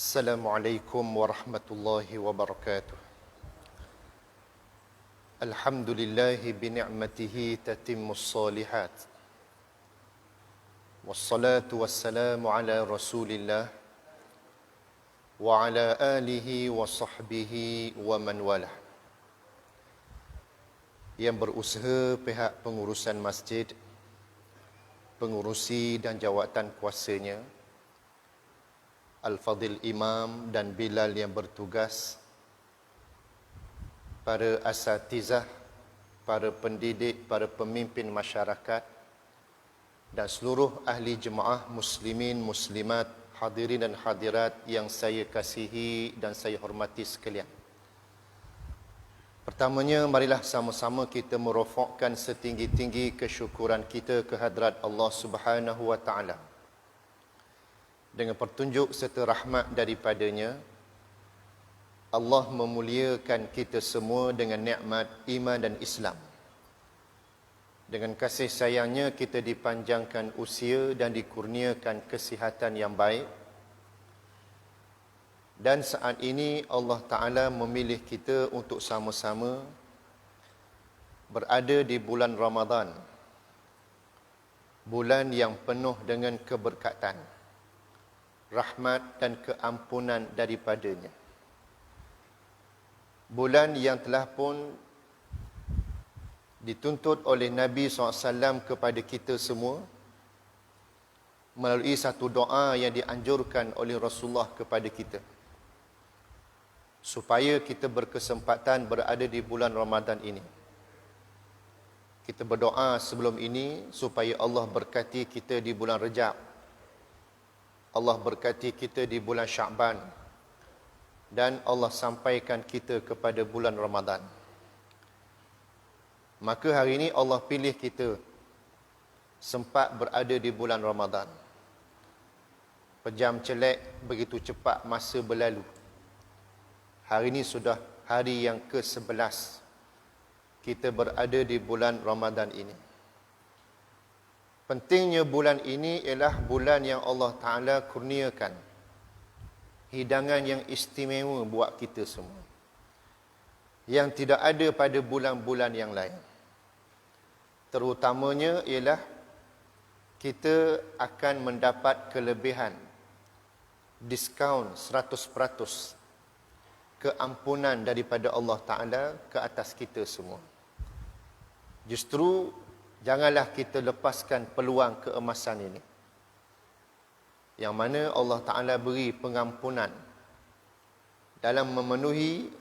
Assalamualaikum warahmatullahi wabarakatuh. Alhamdulillahi bini'matihi tatimmus salihat. Wassalatu wassalamu ala Rasulillah wa ala alihi wa sahbihi wa man walah. Yang berusaha pihak pengurusan masjid, pengurusi dan jawatan kuasanya, Al-Fadhil Imam dan Bilal yang bertugas, para asatizah, para pendidik, para pemimpin masyarakat, dan seluruh ahli jemaah muslimin, muslimat, hadirin dan hadirat yang saya kasihi dan saya hormati sekalian. Pertamanya, marilah sama-sama kita merofakkan setinggi-tinggi kesyukuran kita kehadrat Allah Subhanahu wa Ta'ala. Dengan petunjuk serta rahmat daripadanya, Allah memuliakan kita semua dengan nikmat iman dan Islam. Dengan kasih sayangnya kita dipanjangkan usia dan dikurniakan kesihatan yang baik. Dan saat ini Allah Ta'ala memilih kita untuk sama-sama berada di bulan Ramadan, bulan yang penuh dengan keberkatan, rahmat dan keampunan daripadanya. Bulan yang telah pun dituntut oleh Nabi SAW kepada kita semua melalui satu doa yang dianjurkan oleh Rasulullah kepada kita, supaya kita berkesempatan berada di bulan Ramadan ini. Kita berdoa sebelum ini supaya Allah berkati kita di bulan Rejab, Allah berkati kita di bulan Sya'ban, dan Allah sampaikan kita kepada bulan Ramadan. Maka hari ini Allah pilih kita sempat berada di bulan Ramadan. Pejam celek, begitu cepat masa berlalu. Hari ini sudah hari yang ke-11 kita berada di bulan Ramadan ini. Pentingnya bulan ini ialah bulan yang Allah Ta'ala kurniakan hidangan yang istimewa buat kita semua, yang tidak ada pada bulan-bulan yang lain. Terutamanya ialah kita akan mendapat kelebihan, diskaun 100%, keampunan daripada Allah Ta'ala ke atas kita semua. Justru janganlah kita lepaskan peluang keemasan ini, yang mana Allah Ta'ala beri pengampunan dalam memenuhi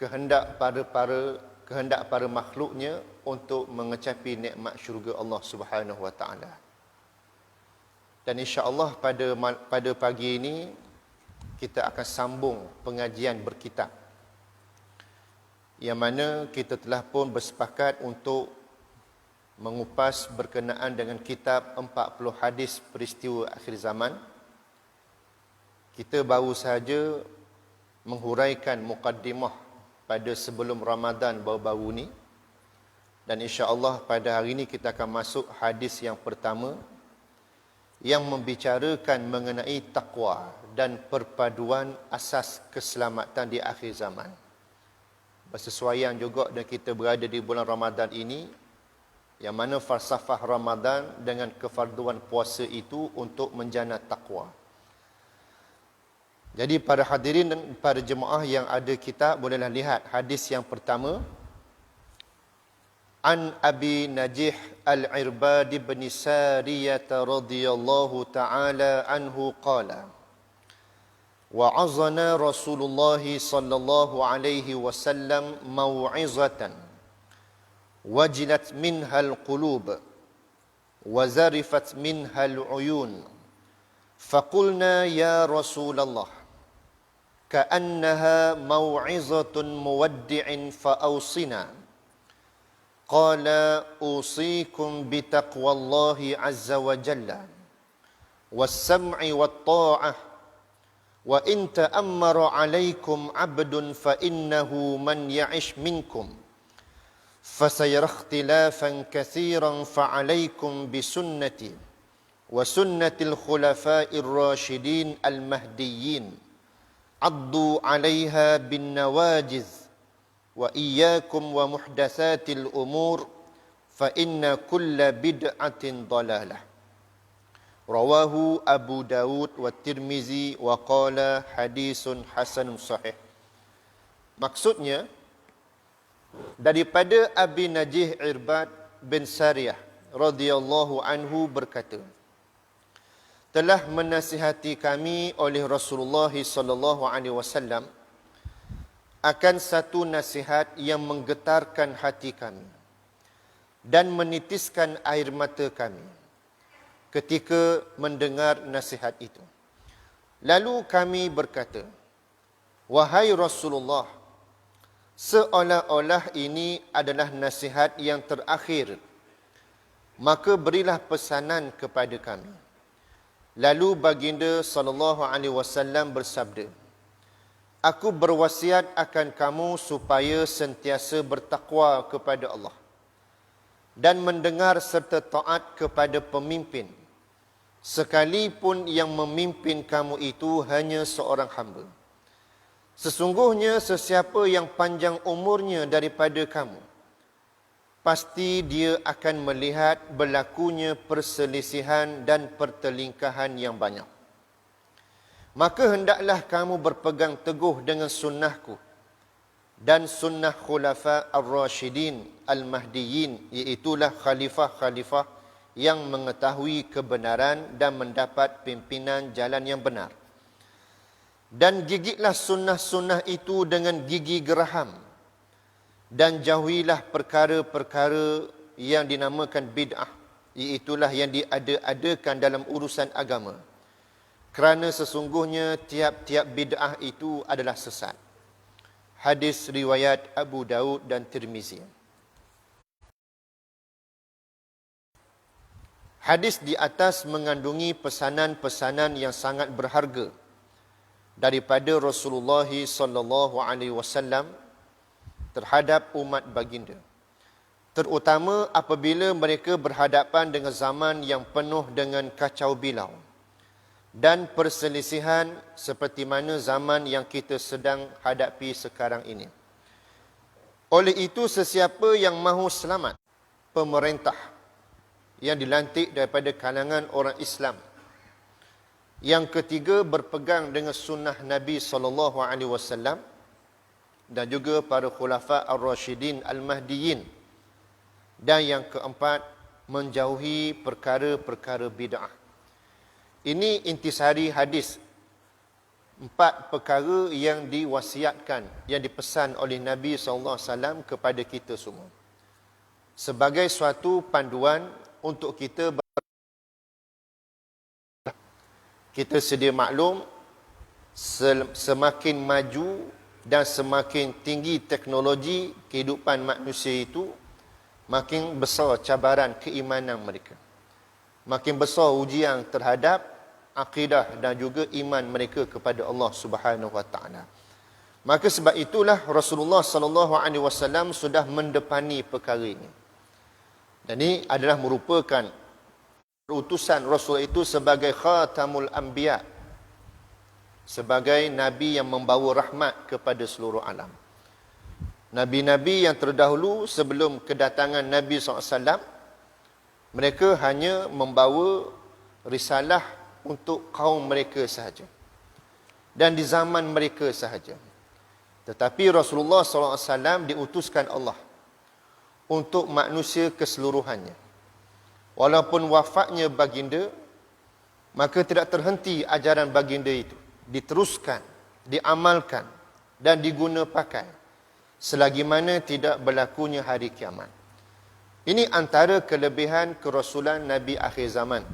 kehendak para makhluknya untuk mengecapi nikmat syurga Allah Subhanahu wa Ta'ala. Dan insya-Allah pada pagi ini kita akan sambung pengajian berkitab, yang mana kita telah pun bersepakat untuk mengupas berkenaan dengan kitab 40 hadis peristiwa akhir zaman. Kita baru sahaja menghuraikan mukaddimah pada sebelum Ramadan baru-baru ni, dan insya-Allah pada hari ini kita akan masuk hadis yang pertama yang membicarakan mengenai takwa dan perpaduan asas keselamatan di akhir zaman. Bersesuaian juga dengan kita berada di bulan Ramadan ini, yang mana falsafah Ramadan dengan kefarduan puasa itu untuk menjana takwa. Jadi para hadirin dan para jemaah yang ada kitab, bolehlah lihat hadis yang pertama. An Abi Najih Al-Irbad bin Sariyah radhiyallahu ta'ala anhu qala: wa'azana Rasulullah sallallahu alaihi wasallam mau'izatan wajilat minhal qulub wazarifat minhal uyun faqulna ya Rasulullah ka'annaha maw'izatun muwaddi'in fa'awsina qala usikum bitaqwallahi azza wa jalla was-sam'i wat-ta'ah wa in ta'ammara 'alaykum 'abdun fa innahu man ya'ish minkum فسيرى اختلافا كثيرا فعليكم بسنتي wa sunnatil khulafa'ir rasyidin al-mahdiyyin addu 'alaiha bin nawajiz wa iyyakum wa muhdatsatil umur fa inna kulla bid'atin dhalalah. Rawahu Abu Dawud wa Tirmizi wa qala hadisun hasanun sahih. Maksudnya, daripada Abi Najih Irbad bin Sariyah radhiyallahu anhu berkata, telah menasihati kami oleh Rasulullah sallallahu alaihi wasallam akan satu nasihat yang menggetarkan hati kami dan menitiskan air mata kami ketika mendengar nasihat itu. Lalu kami berkata, wahai Rasulullah, seolah-olah ini adalah nasihat yang terakhir, maka berilah pesanan kepada kami. Lalu baginda sallallahu alaihi wasallam bersabda, aku berwasiat akan kamu supaya sentiasa bertakwa kepada Allah dan mendengar serta taat kepada pemimpin, sekalipun yang memimpin kamu itu hanya seorang hamba. Sesungguhnya sesiapa yang panjang umurnya daripada kamu, pasti dia akan melihat berlakunya perselisihan dan pertelingkahan yang banyak. Maka hendaklah kamu berpegang teguh dengan sunnahku dan sunnah khulafa ar-rasyidin al-mahdiyyin, iaitulah khalifah-khalifah yang mengetahui kebenaran dan mendapat pimpinan jalan yang benar. Dan gigitlah sunnah-sunnah itu dengan gigi geraham, dan jauhilah perkara-perkara yang dinamakan bid'ah, iaitulah yang diada-adakan dalam urusan agama. Kerana sesungguhnya tiap-tiap bid'ah itu adalah sesat. Hadis riwayat Abu Daud dan Tirmizi. Hadis di atas mengandungi pesanan-pesanan yang sangat berharga daripada Rasulullah sallallahu alaihi wasallam terhadap umat baginda, terutama apabila mereka berhadapan dengan zaman yang penuh dengan kacau bilau dan perselisihan seperti mana zaman yang kita sedang hadapi sekarang ini. Oleh itu, sesiapa yang mahu selamat, pemerintah yang dilantik daripada kalangan orang Islam, yang ketiga berpegang dengan sunnah Nabi SAW, dan juga para khulafa ar-rasyidin al-mahdiyyin, dan yang keempat menjauhi perkara-perkara bid'ah. Ini intisari hadis, 4 perkara yang diwasiatkan, yang dipesan oleh Nabi SAW kepada kita semua sebagai suatu panduan untuk kita. Kita sedia maklum, semakin maju dan semakin tinggi teknologi kehidupan manusia itu, makin besar cabaran keimanan mereka, makin besar ujian terhadap akidah dan juga iman mereka kepada Allah Subhanahu wa taala. Maka sebab itulah Rasulullah sallallahu alaihi wasallam sudah mendepani perkara ini. Dan ini adalah merupakan utusan Rasul itu sebagai khatamul anbiya, sebagai Nabi yang membawa rahmat kepada seluruh alam. Nabi-Nabi yang terdahulu sebelum kedatangan Nabi SAW, mereka hanya membawa risalah untuk kaum mereka sahaja dan di zaman mereka sahaja. Tetapi Rasulullah SAW diutuskan Allah untuk manusia keseluruhannya. Walaupun wafatnya baginda, maka tidak terhenti ajaran baginda itu, diteruskan, diamalkan dan diguna pakai selagi mana tidak berlakunya hari kiamat. Ini antara kelebihan kerasulan Nabi akhir zaman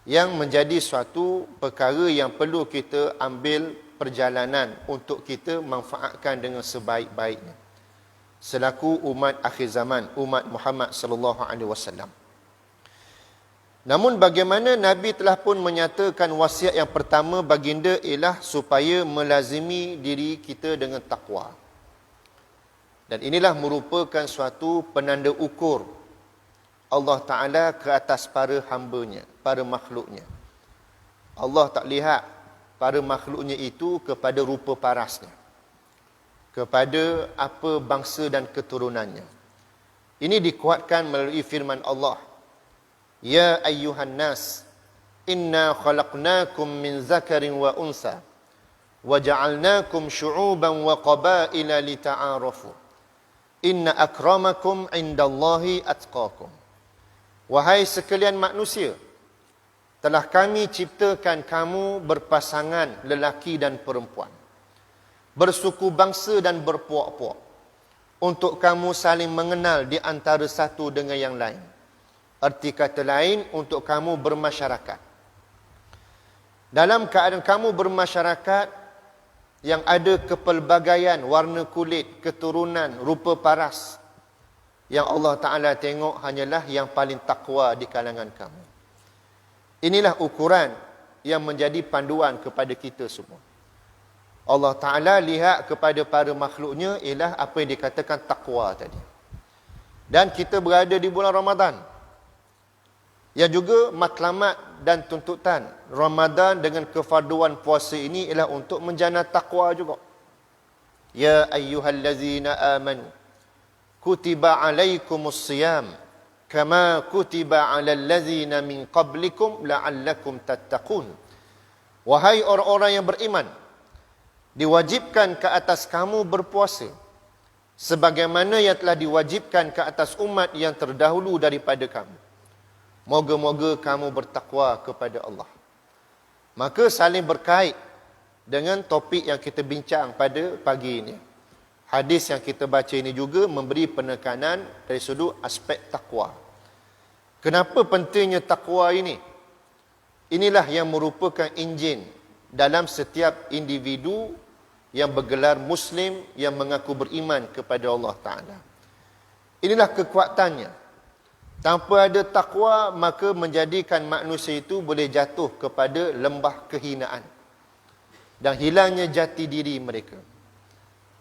yang menjadi suatu perkara yang perlu kita ambil perjalanan untuk kita manfaatkan dengan sebaik-baiknya selaku umat akhir zaman, umat Muhammad sallallahu alaihi wasallam. Namun bagaimana Nabi telah pun menyatakan wasiat yang pertama baginda ialah supaya melazimi diri kita dengan takwa. Dan inilah merupakan suatu penanda ukur Allah Ta'ala ke atas para hambanya, para makhluknya. Allah tak lihat para makhluknya itu kepada rupa parasnya, kepada apa bangsa dan keturunannya. Ini dikuatkan melalui firman Allah, Ya ayyuhan nas, inna khalaqnakum min zakarin wa unsa, wa ja'alnakum syu'uban wa qabaila lita'arafu. Inna akramakum indallahi atqakum. Wahai sekalian manusia, telah kami ciptakan kamu berpasangan lelaki dan perempuan, bersuku bangsa dan berpuak-puak, untuk kamu saling mengenal di antara satu dengan yang lain. Arti kata lain, untuk kamu bermasyarakat. Dalam keadaan kamu bermasyarakat yang ada kepelbagaian warna kulit, keturunan, rupa paras, yang Allah Ta'ala tengok hanyalah yang paling takwa di kalangan kamu. Inilah ukuran yang menjadi panduan kepada kita semua. Allah Ta'ala lihat kepada para makhluknya ialah apa yang dikatakan takwa tadi. Dan kita berada di bulan Ramadan, yang juga matlamat dan tuntutan Ramadan dengan kefarduan puasa ini ialah untuk menjana takwa juga. Ya ayyuhallazina amanu, kutiba alaikumus siyam, kama kutiba alal ladzina min qablikum la'allakum tattaqun. Wahai orang-orang yang beriman, diwajibkan ke atas kamu berpuasa sebagaimana yang telah diwajibkan ke atas umat yang terdahulu daripada kamu. Moga-moga kamu bertakwa kepada Allah. Maka saling berkait dengan topik yang kita bincang pada pagi ini. Hadis yang kita baca ini juga memberi penekanan dari sudut aspek takwa. Kenapa pentingnya takwa ini? Inilah yang merupakan enjin dalam setiap individu yang bergelar Muslim, yang mengaku beriman kepada Allah Ta'ala. Inilah kekuatannya. Tanpa ada takwa, maka menjadikan manusia itu boleh jatuh kepada lembah kehinaan dan hilangnya jati diri mereka.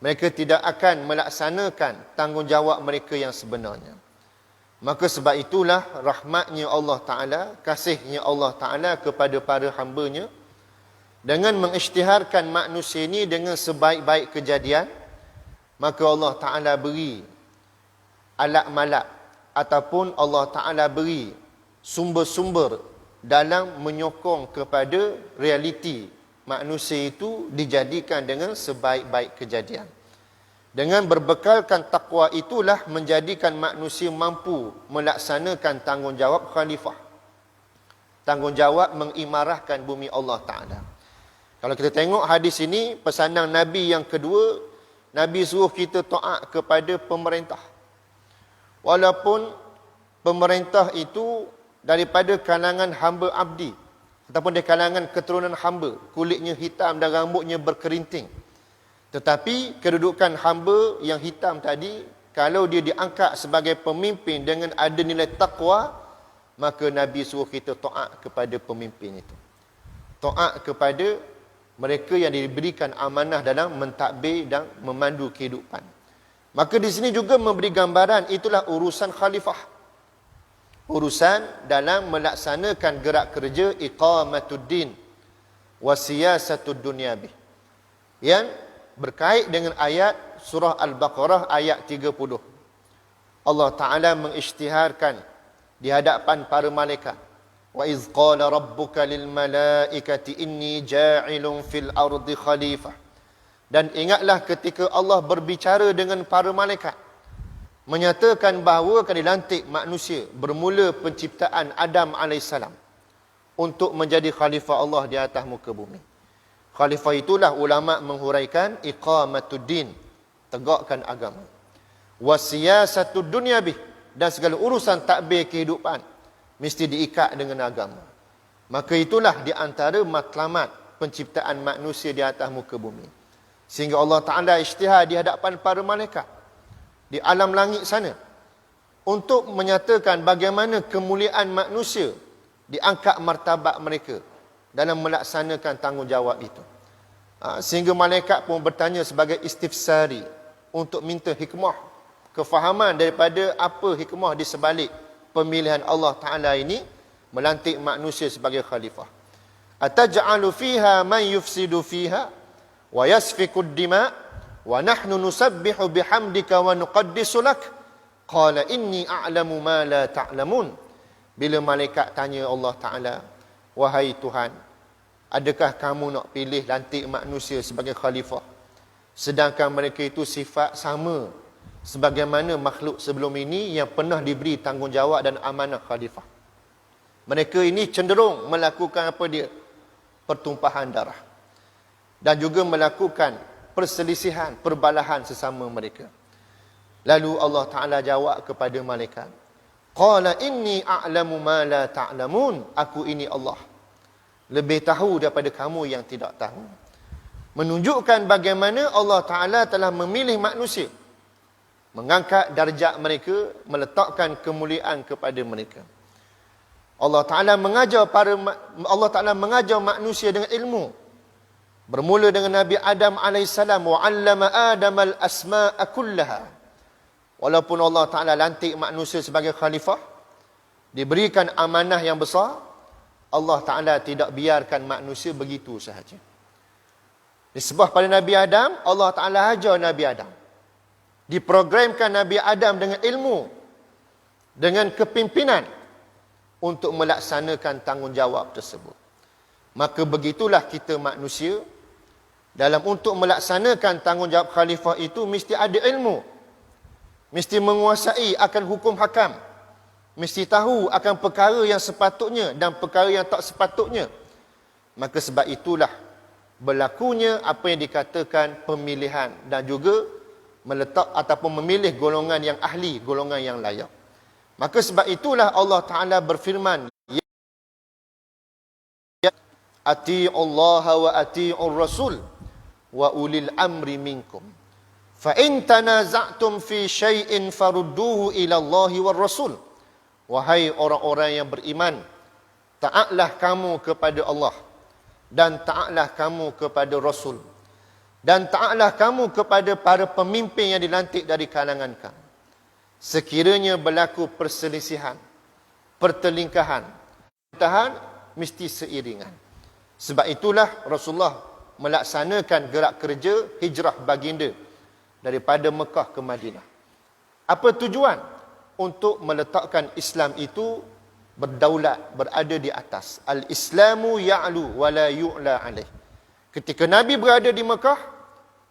Mereka tidak akan melaksanakan tanggungjawab mereka yang sebenarnya. Maka sebab itulah rahmatnya Allah Ta'ala, kasihnya Allah Ta'ala kepada para hambanya, dengan mengisytiharkan manusia ini dengan sebaik-baik kejadian, maka Allah Ta'ala beri alat malak, ataupun Allah Ta'ala beri sumber-sumber dalam menyokong kepada realiti manusia itu dijadikan dengan sebaik-baik kejadian. Dengan berbekalkan takwa itulah menjadikan manusia mampu melaksanakan tanggungjawab khalifah, tanggungjawab mengimarahkan bumi Allah Ta'ala. Kalau kita tengok hadis ini, pesanan Nabi yang kedua, Nabi suruh kita taat kepada pemerintah. Walaupun pemerintah itu daripada kalangan hamba abdi, ataupun dari kalangan keturunan hamba, kulitnya hitam dan rambutnya berkerinting. Tetapi kedudukan hamba yang hitam tadi, kalau dia diangkat sebagai pemimpin dengan ada nilai takwa, maka Nabi suruh kita taat kepada pemimpin itu. Taat kepada mereka yang diberikan amanah dalam mentadbir dan memandu kehidupan. Maka di sini juga memberi gambaran, itulah urusan khalifah. Urusan dalam melaksanakan gerak kerja iqamatuddin wa siyasatud dunyabih, yang berkait dengan ayat surah Al-Baqarah ayat 30. Allah Ta'ala mengisytiharkan di hadapan para malaikat, wa iz qala rabbuka lil malaikati inni ja'ilun fil ardi khalifah. Dan ingatlah ketika Allah berbicara dengan para malaikat, menyatakan bahawa akan dilantik manusia bermula penciptaan Adam AS untuk menjadi khalifah Allah di atas muka bumi. Khalifah itulah ulama menghuraikan iqamatuddin, tegakkan agama. Wasiyasatud dunyabih, dan segala urusan takbir kehidupan mesti diikat dengan agama. Maka itulah di antara matlamat penciptaan manusia di atas muka bumi. Sehingga Allah Ta'ala isytihar di hadapan para malaikat di alam langit sana untuk menyatakan bagaimana kemuliaan manusia, diangkat martabat mereka dalam melaksanakan tanggungjawab itu. Sehingga malaikat pun bertanya sebagai istifsari untuk minta hikmah, kefahaman daripada apa hikmah di sebalik pemilihan Allah Ta'ala ini melantik manusia sebagai khalifah. Ataj'alu fiha man yufsidu fiha wa yasfiku ad-dima wa nahnu nusabbihu bihamdika wa nuqaddisu lak. Qala inni a'lamu ma la ta'lamun. Bila malaikat tanya Allah Ta'ala, wahai Tuhan, adakah kamu nak pilih lantik manusia sebagai khalifah, sedangkan mereka itu sifat sama sebagaimana makhluk sebelum ini yang pernah diberi tanggungjawab dan amanah khalifah. Mereka ini cenderung melakukan apa dia? Pertumpahan darah. Dan juga melakukan perselisihan, perbalahan sesama mereka. Lalu Allah Ta'ala jawab kepada malaikat, Qala inni a'lamu ma la ta'lamun. Aku ini Allah, lebih tahu daripada kamu yang tidak tahu. Menunjukkan bagaimana Allah Ta'ala telah memilih manusia, mengangkat darjat mereka, meletakkan kemuliaan kepada mereka. Allah Ta'ala mengajar manusia dengan ilmu. Bermula dengan Nabi Adam AS. Wa 'allama Adam al-asma'a kullaha. Walaupun Allah Ta'ala lantik manusia sebagai khalifah, diberikan amanah yang besar, Allah Ta'ala tidak biarkan manusia begitu sahaja. Disebut pada Nabi Adam, Allah Ta'ala ajar Nabi Adam. Diprogramkan Nabi Adam dengan ilmu, dengan kepimpinan, untuk melaksanakan tanggungjawab tersebut. Maka begitulah kita manusia, dalam untuk melaksanakan tanggungjawab khalifah itu mesti ada ilmu, mesti menguasai akan hukum hakam, mesti tahu akan perkara yang sepatutnya dan perkara yang tak sepatutnya. Maka sebab itulah berlakunya apa yang dikatakan pemilihan dan juga meletak ataupun memilih golongan yang ahli, golongan yang layak. Maka sebab itulah Allah Ta'ala berfirman, Ati'ullaha wa ati'ur rasul wa ulil amri minkum. Fa in tanaza'tum fi syai'in farudduhu ila Allahi war rasul. Wahai orang-orang yang beriman, taatlah kamu kepada Allah, dan taatlah kamu kepada Rasul, dan taatlah kamu kepada para pemimpin yang dilantik dari kalangan kamu. Sekiranya berlaku perselisihan, pertelingkahan, pemerintahan mesti seiringan. Sebab itulah Rasulullah melaksanakan gerak kerja hijrah baginda daripada Mekah ke Madinah. Apa tujuan? Untuk meletakkan Islam itu berdaulat, berada di atas. Al-Islamu ya'lu wa la yu'la alaih. Ketika Nabi berada di Mekah,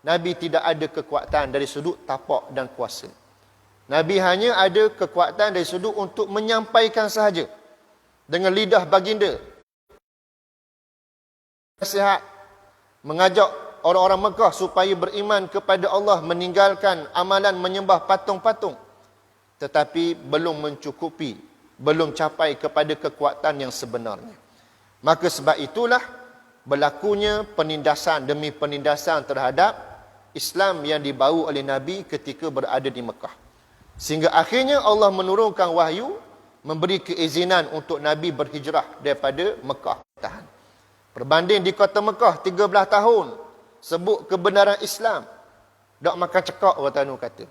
Nabi tidak ada kekuatan dari sudut tapak dan kuasa. Nabi hanya ada kekuatan dari sudut untuk menyampaikan sahaja dengan lidah baginda. Nasihat, mengajak orang-orang Mekah supaya beriman kepada Allah, meninggalkan amalan menyembah patung-patung. Tetapi belum mencukupi, belum capai kepada kekuatan yang sebenarnya. Maka sebab itulah berlakunya penindasan demi penindasan terhadap Islam yang dibawa oleh Nabi ketika berada di Mekah. Sehingga akhirnya Allah menurunkan wahyu, memberi keizinan untuk Nabi berhijrah daripada Mekah. Berbanding di kota Mekah 13 tahun sebut kebenaran Islam, tak makan cekak orang kata.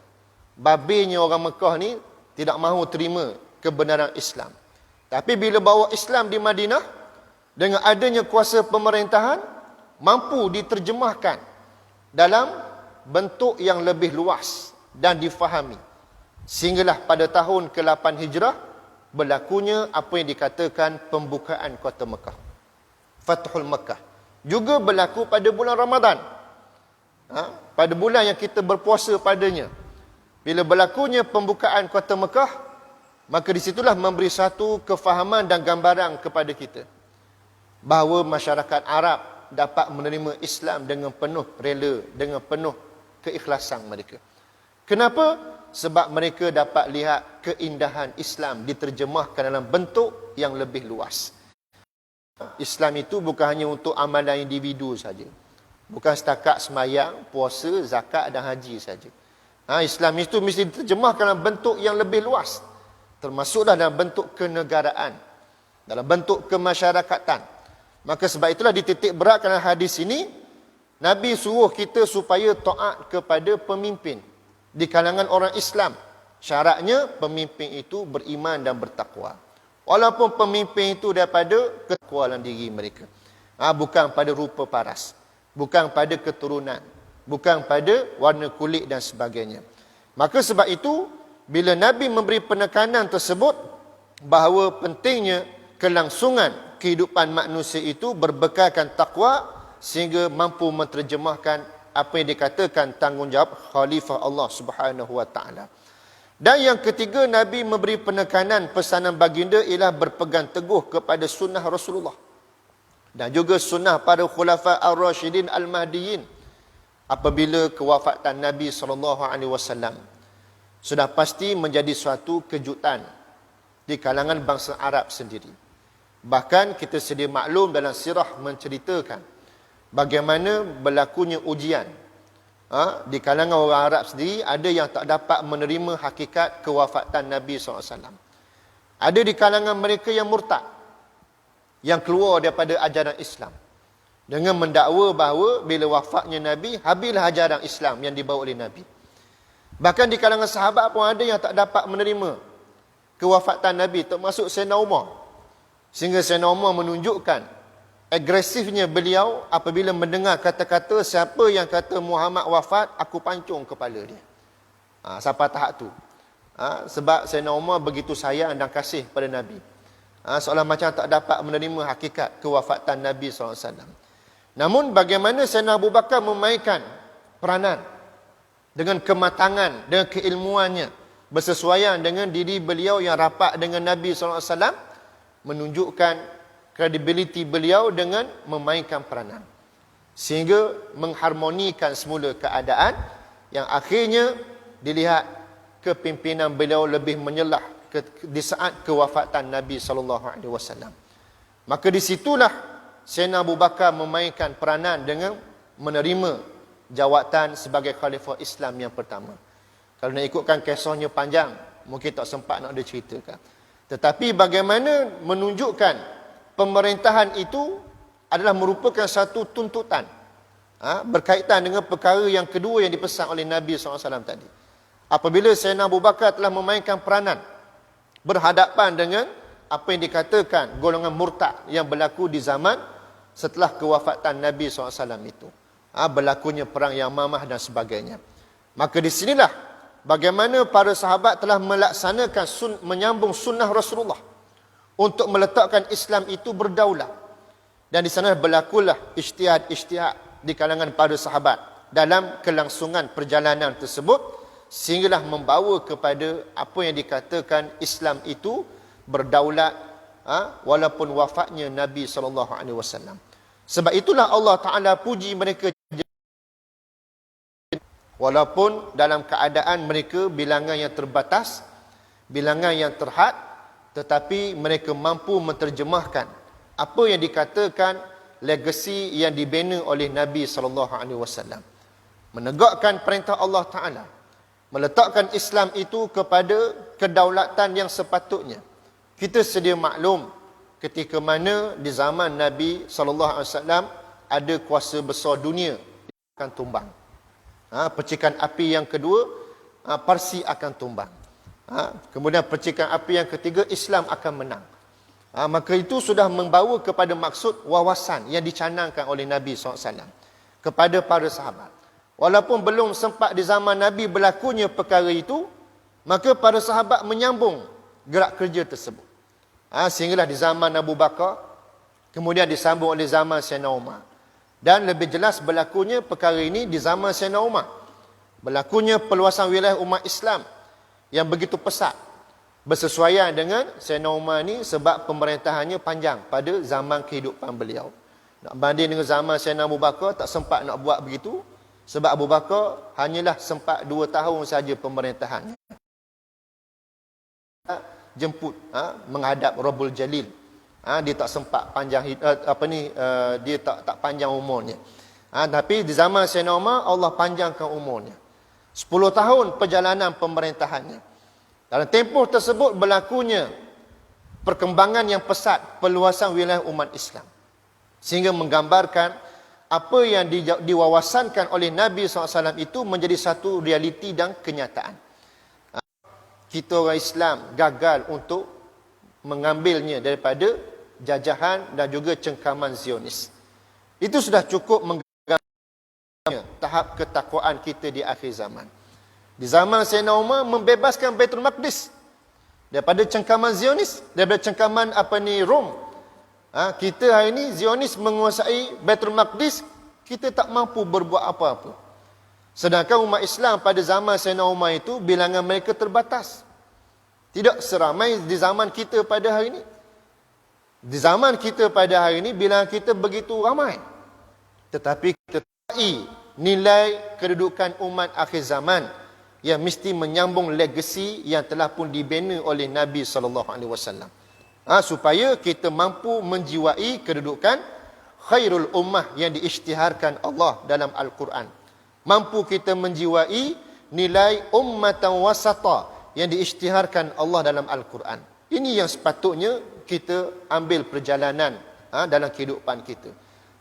Babenya orang Mekah ni tidak mahu terima kebenaran Islam. Tapi bila bawa Islam di Madinah, dengan adanya kuasa pemerintahan, mampu diterjemahkan dalam bentuk yang lebih luas dan difahami. Sehinggalah pada tahun ke-8 Hijrah berlakunya apa yang dikatakan pembukaan kota Mekah, Fathul Mekah. Juga berlaku pada bulan Ramadan, pada bulan yang kita berpuasa padanya. Bila berlakunya pembukaan kota Mekah, maka disitulah memberi satu kefahaman dan gambaran kepada kita bahawa masyarakat Arab dapat menerima Islam dengan penuh rela, dengan penuh keikhlasan mereka. Kenapa? Sebab mereka dapat lihat keindahan Islam diterjemahkan dalam bentuk yang lebih luas. Islam itu bukan hanya untuk amalan individu saja. Bukan setakat semayang, puasa, zakat dan haji saja. Islam itu mesti diterjemahkan dalam bentuk yang lebih luas. Termasuklah dalam bentuk kenegaraan, dalam bentuk kemasyarakatan. Maka sebab itulah dititik beratkan dalam hadis ini, Nabi suruh kita supaya taat kepada pemimpin di kalangan orang Islam. Syaratnya pemimpin itu beriman dan bertakwa. Walaupun pemimpin itu daripada ketakwaan diri mereka. Bukan pada rupa paras, bukan pada keturunan, bukan pada warna kulit dan sebagainya. Maka sebab itu, bila Nabi memberi penekanan tersebut, bahawa pentingnya kelangsungan kehidupan manusia itu berbekalkan takwa, sehingga mampu menterjemahkan apa yang dikatakan tanggungjawab Khalifah Allah Subhanahu Wa Taala. Dan yang ketiga, Nabi memberi penekanan pesanan baginda ialah berpegang teguh kepada sunnah Rasulullah dan juga sunnah para khulafa ar-rasyidin al-mahdiyin. Apabila kewafatan Nabi SAW, sudah pasti menjadi suatu kejutan di kalangan bangsa Arab sendiri. Bahkan kita sedia maklum dalam sirah menceritakan bagaimana berlakunya ujian. Di kalangan orang Arab sendiri, ada yang tak dapat menerima hakikat kewafatan Nabi SAW. Ada di kalangan mereka yang murtad, yang keluar daripada ajaran Islam, dengan mendakwa bahawa bila wafatnya Nabi, habislah ajaran Islam yang dibawa oleh Nabi. Bahkan di kalangan sahabat pun ada yang tak dapat menerima kewafatan Nabi, termasuk Sayyidina Umar. Sehingga Sayyidina Umar menunjukkan agresifnya beliau apabila mendengar kata-kata, siapa yang kata Muhammad wafat, aku pancung kepala dia. Sampai tahap tu. Sebab Sayyidina Umar begitu sayang dan kasih pada Nabi. Seolah macam tak dapat menerima hakikat kewafatan Nabi SAW. Namun bagaimana Sayyidina Abu Bakar memainkan peranan dengan kematangan, dengan keilmuannya, bersesuaian dengan diri beliau yang rapat dengan Nabi SAW, menunjukkan kredibiliti beliau dengan memainkan peranan, sehingga mengharmonikan semula keadaan, yang akhirnya dilihat kepimpinan beliau lebih menyelah di saat kewafatan Nabi SAW. Maka disitulah Sayyidina Abu Bakar memainkan peranan dengan menerima jawatan sebagai Khalifah Islam yang pertama. Kalau nak ikutkan kisahnya panjang, mungkin tak sempat nak diceritakan. Tetapi bagaimana menunjukkan pemerintahan itu adalah merupakan satu tuntutan berkaitan dengan perkara yang kedua yang dipesan oleh Nabi SAW tadi. Apabila Sayyidina Abu Bakar telah memainkan peranan berhadapan dengan apa yang dikatakan golongan murtad yang berlaku di zaman setelah kewafatan Nabi SAW itu, berlakunya perang Yamamah dan sebagainya. Maka di sinilah bagaimana para sahabat telah melaksanakan menyambung sunnah Rasulullah untuk meletakkan Islam itu berdaulat. Dan di sana berlakulah ijtihad-ijtihad di kalangan para sahabat dalam kelangsungan perjalanan tersebut, sehinggalah membawa kepada apa yang dikatakan Islam itu berdaulat walaupun wafatnya Nabi SAW. Sebab itulah Allah Ta'ala puji mereka, walaupun dalam keadaan mereka bilangan yang terbatas, bilangan yang terhad, tetapi mereka mampu menterjemahkan apa yang dikatakan legasi yang dibina oleh Nabi SAW. Menegakkan perintah Allah Ta'ala, meletakkan Islam itu kepada kedaulatan yang sepatutnya. Kita sedia maklum ketika mana di zaman Nabi SAW ada kuasa besar dunia akan tumbang. Percikan api yang kedua, Parsi akan tumbang. Kemudian percikan api yang ketiga, Islam akan menang. Maka itu sudah membawa kepada maksud wawasan yang dicanangkan oleh Nabi SAW kepada para sahabat. Walaupun belum sempat di zaman Nabi berlakunya perkara itu, maka para sahabat menyambung gerak kerja tersebut. Sehinggalah di zaman Abu Bakar, kemudian disambung oleh zaman Sayyidina Umar. Dan lebih jelas berlakunya perkara ini di zaman Sayyidina Umar. Berlakunya perluasan wilayah umat Islam yang begitu pesat, bersesuaian dengan Sayyidina Umar ni sebab pemerintahannya panjang pada zaman kehidupan beliau. Nak banding dengan zaman Sayyidina Abu Bakar, tak sempat nak buat begitu. Sebab Abu Bakar hanyalah sempat 2 tahun saja pemerintahannya. Jemput menghadap Rabbul Jalil. Dia tak sempat panjang dia tak panjang umurnya. Tapi di zaman Sayyidina Umar, Allah panjangkan umurnya. 10 tahun perjalanan pemerintahannya. Dalam tempoh tersebut berlakunya perkembangan yang pesat perluasan wilayah umat Islam, sehingga menggambarkan apa yang diwawasankan oleh Nabi SAW itu menjadi satu realiti dan kenyataan. kita orang Islam gagal untuk mengambilnya daripada jajahan dan juga cengkaman Zionis. Itu sudah cukup menggambarkan tahap ketakwaan kita di akhir zaman. Di zaman Sayyidina Umar membebaskan Baitul Maqdis daripada cengkaman Zionis, daripada cengkaman Rom. Kita hari ini Zionis menguasai Baitul Maqdis, kita tak mampu berbuat apa-apa. Sedangkan umat Islam pada zaman Sayyidina Umar itu bilangan mereka terbatas. Tidak seramai di zaman kita pada hari ini. Di zaman kita pada hari ini bilangan kita begitu ramai. Tetapi kita tahu nilai kedudukan umat akhir zaman yang mesti menyambung legasi yang telah pun dibina oleh Nabi SAW. Supaya kita mampu menjiwai kedudukan khairul ummah yang diisytiharkan Allah dalam Al-Quran. Mampu kita menjiwai nilai ummatan wasata yang diisytiharkan Allah dalam Al-Quran. Ini yang sepatutnya kita ambil perjalanan dalam kehidupan kita.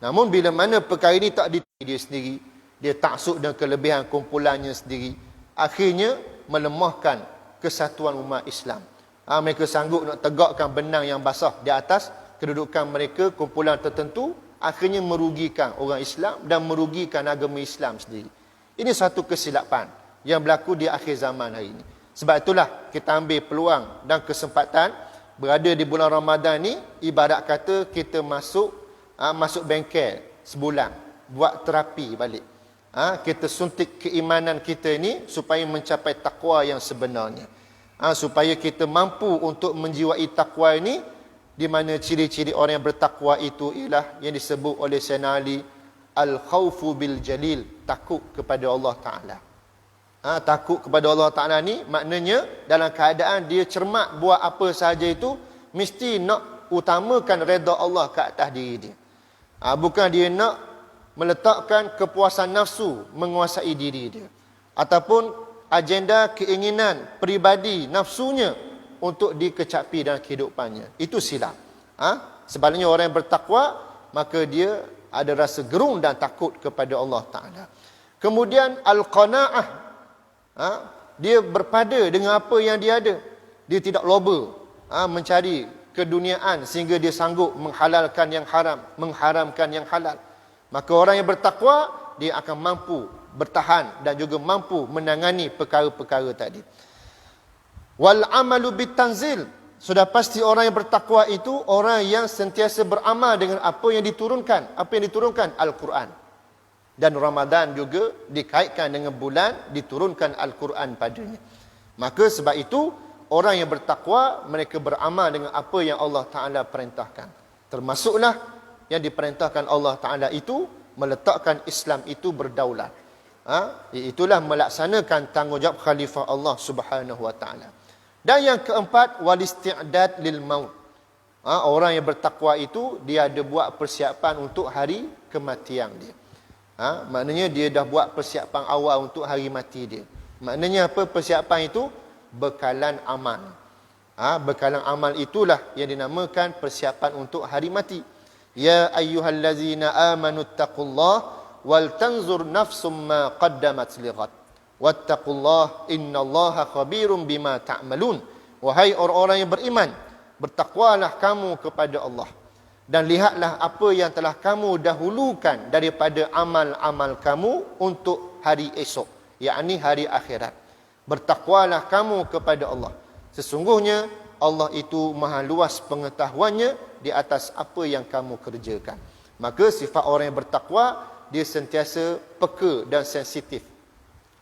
Namun bila mana perkara ini tak diterima dia sendiri, dia taksub dengan kelebihan kumpulannya sendiri, akhirnya melemahkan kesatuan umat Islam. Mereka sanggup nak tegakkan benang yang basah di atas kedudukan mereka, kumpulan tertentu, akhirnya merugikan orang Islam dan merugikan agama Islam sendiri. Ini satu kesilapan yang berlaku di akhir zaman hari ini. Sebab itulah kita ambil peluang dan kesempatan berada di bulan Ramadan ni, ibarat kata kita masuk bengkel sebulan, buat terapi balik. Kita suntik keimanan kita ini supaya mencapai takwa yang sebenarnya. Supaya kita mampu untuk menjiwai takwa ini, di mana ciri-ciri orang yang bertakwa itu ialah yang disebut oleh Sayyidina Ali, al-khawfu bil jalil, takut kepada Allah Ta'ala. Takut kepada Allah Ta'ala ni maknanya dalam keadaan dia cermat buat apa sahaja itu, mesti nak utamakan redha Allah ke atas diri dia. Bukan dia nak meletakkan kepuasan nafsu menguasai diri dia, ataupun agenda keinginan peribadi nafsunya untuk dikecapi dalam kehidupannya. Itu silap. Sebaliknya orang yang bertakwa, maka dia ada rasa gerung dan takut kepada Allah Ta'ala. Kemudian al-qana'ah, dia berpada dengan apa yang dia ada. Dia tidak loba mencari keduniaan sehingga dia sanggup menghalalkan yang haram, mengharamkan yang halal. Maka orang yang bertakwa, dia akan mampu bertahan dan juga mampu menangani perkara-perkara tadi. Wal amalu bitanzil, sudah pasti orang yang bertakwa itu orang yang sentiasa beramal dengan apa yang diturunkan. Apa yang diturunkan? Al-Quran. Dan Ramadan juga dikaitkan dengan bulan diturunkan Al-Quran padanya. Maka sebab itu orang yang bertakwa, mereka beramal dengan apa yang Allah Ta'ala perintahkan. Termasuklah yang diperintahkan Allah Ta'ala itu meletakkan Islam itu berdaulat. Itulah melaksanakan tanggungjawab khalifah Allah Subhanahu Wa Ta'ala. Dan yang keempat, wal isti'dad lil maut. Orang yang bertakwa itu dia ada buat persiapan untuk hari kematian dia. Maknanya dia dah buat persiapan awal untuk hari mati dia. Maknanya apa persiapan itu? Bekalan amal. Bekalan amal itulah yang dinamakan persiapan untuk hari mati. Ya ayyuhallazina amanu taqullaha wal tanzur nafsum ma qaddamat lighad wattaqullah innallaha khabirum bima ta'malun. Wahai orang-orang yang beriman, bertakwalah kamu kepada Allah dan lihatlah apa yang telah kamu dahulukan daripada amal-amal kamu untuk hari esok, yakni hari akhirat. Bertakwalah kamu kepada Allah. Sesungguhnya Allah itu maha luas pengetahuannya di atas apa yang kamu kerjakan. Maka sifat orang yang bertakwa, dia sentiasa peka dan sensitif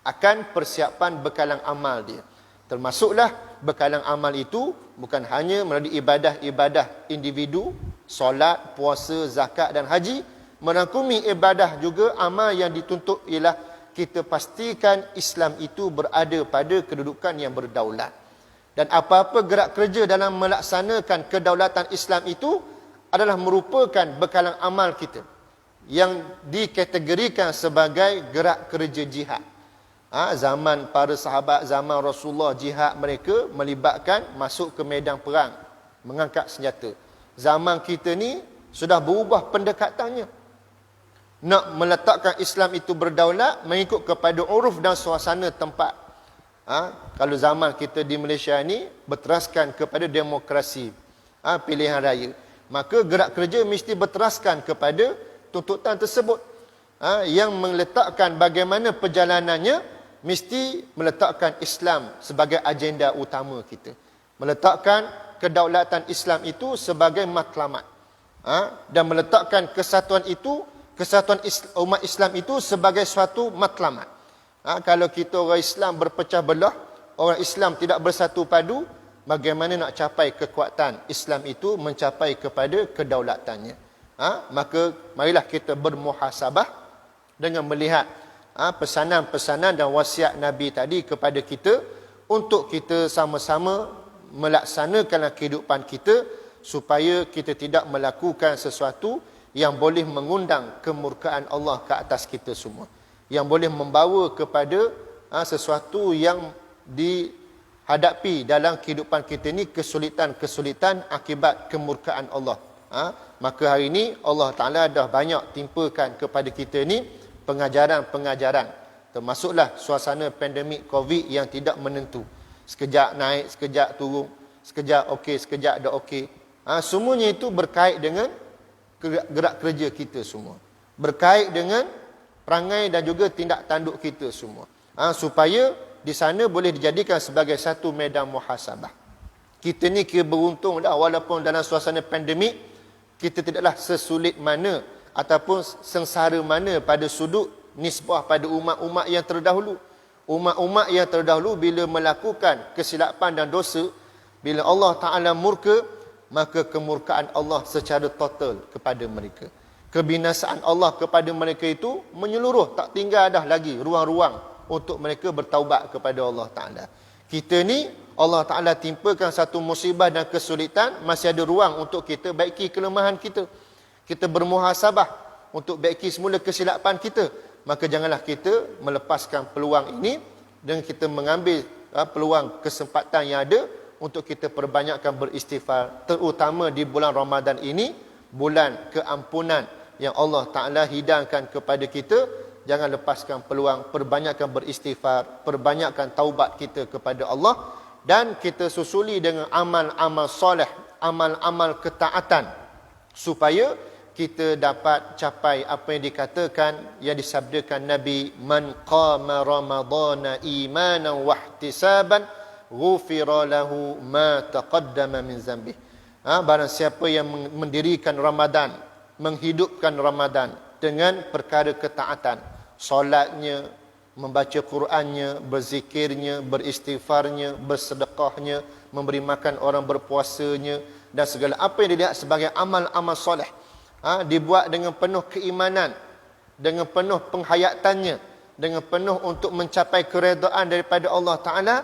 akan persiapan bekalan amal dia. Termasuklah bekalan amal itu bukan hanya melalui ibadah-ibadah individu, solat, puasa, zakat dan haji. Merangkumi ibadah juga amal yang dituntut ialah kita pastikan Islam itu berada pada kedudukan yang berdaulat. Dan apa-apa gerak kerja dalam melaksanakan kedaulatan Islam itu adalah merupakan bekalan amal kita yang dikategorikan sebagai gerak kerja jihad. Zaman para sahabat, zaman Rasulullah, jihad mereka melibatkan masuk ke medan perang, mengangkat senjata. Zaman kita ni sudah berubah pendekatannya. Nak meletakkan Islam itu berdaulat mengikut kepada uruf dan suasana tempat. Kalau zaman kita di Malaysia ni berteraskan kepada demokrasi, pilihan raya, maka gerak kerja mesti berteraskan kepada tuntutan tersebut. Yang meletakkan bagaimana perjalanannya mesti meletakkan Islam sebagai agenda utama kita. Meletakkan kedaulatan Islam itu sebagai matlamat. Dan meletakkan kesatuan itu, kesatuan umat Islam itu sebagai suatu matlamat. Kalau kita orang Islam berpecah belah, orang Islam tidak bersatu padu, bagaimana nak capai kekuatan Islam itu mencapai kepada kedaulatannya? Maka marilah kita bermuhasabah dengan melihat pesanan-pesanan dan wasiat Nabi tadi kepada kita, untuk kita sama-sama melaksanakan kehidupan kita supaya kita tidak melakukan sesuatu yang boleh mengundang kemurkaan Allah ke atas kita semua, yang boleh membawa kepada sesuatu yang dihadapi dalam kehidupan kita ni, kesulitan-kesulitan akibat kemurkaan Allah. Maka hari ini Allah Ta'ala dah banyak timpakan kepada kita ni pengajaran-pengajaran, termasuklah suasana pandemik COVID yang tidak menentu. Sekejap naik, sekejap turun, sekejap okey, sekejap tak okey. Semuanya itu berkait dengan gerak kerja kita semua, berkait dengan perangai dan juga tindak tanduk kita semua, supaya di sana boleh dijadikan sebagai satu medan muhasabah. Kita ni kira beruntung dah, walaupun dalam suasana pandemik kita tidaklah sesulit mana ataupun sengsara mana pada sudut nisbah pada umat-umat yang terdahulu. Umat-umat yang terdahulu bila melakukan kesilapan dan dosa, bila Allah Ta'ala murka, maka kemurkaan Allah secara total kepada mereka. Kebinasaan Allah kepada mereka itu menyeluruh, tak tinggal dah lagi ruang-ruang untuk mereka bertaubat kepada Allah Ta'ala. Kita ni Allah Ta'ala timpakan satu musibah dan kesulitan, masih ada ruang untuk kita baiki kelemahan kita. Kita bermuhasabah untuk baiki semula kesilapan kita. Maka janganlah kita melepaskan peluang ini dan kita mengambil peluang kesempatan yang ada untuk kita perbanyakkan beristighfar, terutama di bulan Ramadan ini, bulan keampunan yang Allah Ta'ala hidangkan kepada kita. Jangan lepaskan peluang, perbanyakkan beristighfar, perbanyakkan taubat kita kepada Allah, dan kita susuli dengan amal-amal soleh, amal-amal ketaatan, supaya kita dapat capai apa yang dikatakan, yang disabdakan Nabi, man qama ramadhana imanan wahtisaban ghufira lahu ma taqaddama min zambih. Barang siapa yang mendirikan Ramadan, menghidupkan Ramadan dengan perkara ketaatan, solatnya, membaca Qurannya, berzikirnya, beristighfarnya, bersedekahnya, memberi makan orang berpuasanya, dan segala apa yang dilihat sebagai amal-amal soleh, dibuat dengan penuh keimanan, dengan penuh penghayatannya, dengan penuh untuk mencapai keredaan daripada Allah Ta'ala,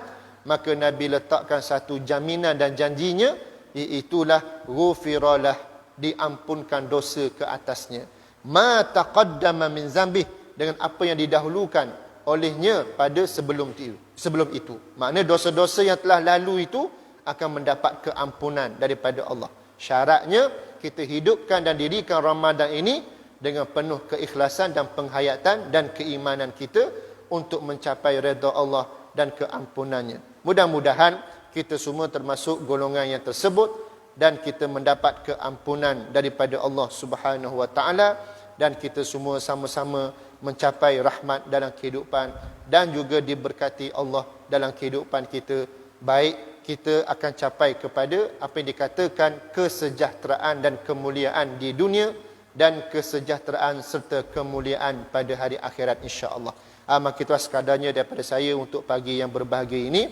maka Nabi letakkan satu jaminan dan janjinya, iaitulah ghufiralah, diampunkan dosa ke atasnya, ma taqaddama min zambih, dengan apa yang didahulukan olehnya pada sebelum itu. Maknanya dosa-dosa yang telah lalu itu akan mendapat keampunan daripada Allah. Syaratnya kita hidupkan dan dirikan Ramadan ini dengan penuh keikhlasan dan penghayatan dan keimanan kita untuk mencapai redha Allah dan keampunannya. Mudah-mudahan kita semua termasuk golongan yang tersebut dan kita mendapat keampunan daripada Allah Subhanahu wa taala, dan kita semua sama-sama mencapai rahmat dalam kehidupan dan juga diberkati Allah dalam kehidupan kita. Baik kita akan capai kepada apa yang dikatakan kesejahteraan dan kemuliaan di dunia dan kesejahteraan serta kemuliaan pada hari akhirat, insya-Allah. Maka itu sekadarnya daripada saya untuk pagi yang berbahagia ini.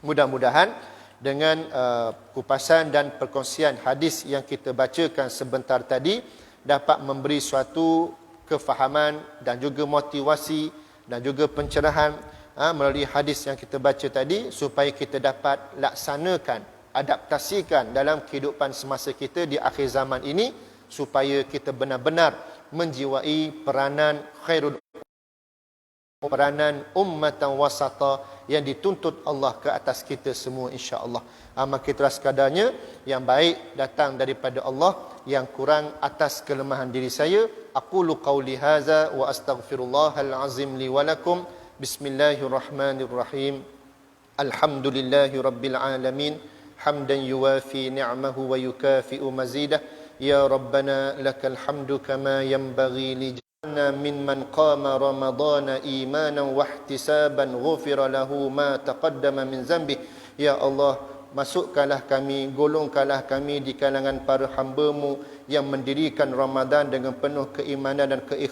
Mudah-mudahan dengan kupasan dan perkongsian hadis yang kita bacakan sebentar tadi dapat memberi suatu kefahaman dan juga motivasi dan juga pencerahan melalui hadis yang kita baca tadi, supaya kita dapat laksanakan, adaptasikan dalam kehidupan semasa kita di akhir zaman ini, supaya kita benar-benar menjiwai peranan khairul, peranan ummatan wasata yang dituntut Allah ke atas kita semua, insya-Allah. Maka itulah sekadarnya, yang baik datang daripada Allah, yang kurang atas kelemahan diri saya. Aqulu qawli hadza wa astaghfirullahal azim li wa lakum. Bismillahirrahmanirrahim. Alhamdulillahi Rabbil Alamin. Hamdan yuwafi ni'mahu wa yukafi'u mazidah. Ya Rabbana lakal hamdu kama yanbaghi li jannah mimman qama Ramadana imanan wa ihtisaban ghufira lahu ma taqaddama min zambi. Ya Allah, masukkanlah kami, golongkanlah kami di kalangan para hamba-Mu yang mendirikan Ramadan dengan penuh keimanan dan keikhlasan.